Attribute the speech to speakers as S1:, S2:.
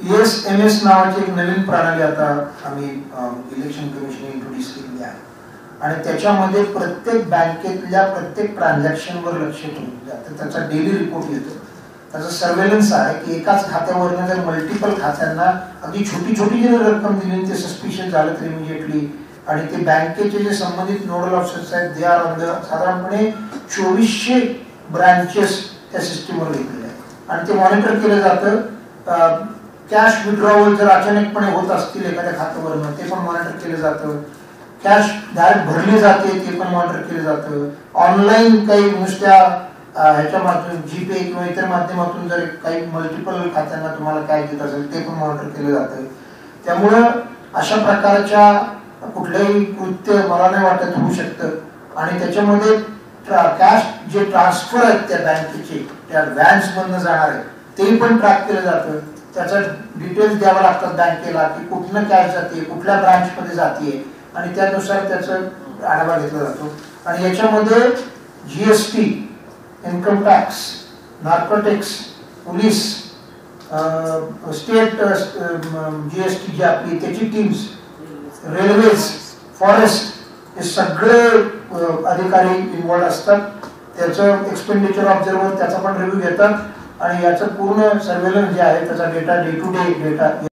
S1: ESMS नावाची एक नवीन प्रणाली आता आम्ही इलेक्शन कमिशन इंट्रोड्यूस केली आहे आणि त्याच्यामध्ये प्रत्येक बँकेतल्या प्रत्येक ट्रान्झॅक्शनवर लक्ष ठेवून जातं. त्याचा डेली रिपोर्ट येतो. त्याचा सर्वेलन्स आहे की एकाच खात्यावरनं जर मल्टिपल खात्यांना अगदी छोटी छोटी जरी रक्कम दिली ते सस्पिशियस झालं तर इमिजिएटली आणि ते बँकेचे जे संबंधित नोडल ऑफिसर्स आहेत दे आर ऑन द साधारणपणे 2400 ब्रांचेस त्या सिस्टीमवर घेतलेले आहेत आणि ते मॉनिटर केलं जातं. कॅश विड्रॉवल जर अचानकपणे होत असतील एखाद्या खात्यावरनं ते पण मॉनिटर केलं जातं. कॅश डायरेक्ट भरली जाते ते पण मॉनिटर केलं जातं. ऑनलाईन काही नुसत्या ह्याच्या माध्यमातून जीपे किंवा इतर माध्यमातून जर काही मल्टिपल खात्यांना तुम्हाला काय देत असेल ते पण मॉनिटर केलं जातं. त्यामुळं अशा प्रकारच्या कुठलंही कृत्य मला नाही वाटत होऊ शकतं आणि त्याच्यामध्ये कॅश जे ट्रान्सफर आहेत त्या बँकेचे त्या व्हॅन्स मधनं जाणार आहे ते पण ट्रॅक केलं जातं. त्याचा डिटेल्स द्यावा लागतात बँकेला की कुठनं कॅश जाते कुठल्या ब्रांच मध्ये जाते आणि त्यानुसार त्याचा आढावा घेतला जातो. आणि याच्यामध्ये GST, income tax, narcotics, police, state GST जी आपली त्याची टीम्स, रेल्वेज, फॉरेस्ट हे सगळे अधिकारी इन्व्हॉल्ड असतात. त्याचं एक्सपेंडिचर ऑब्झर्वर त्याचा पण रिव्ह्यू घेतात आणि याचं पूर्ण सर्वेलन्स जे आहे त्याचा data day to day data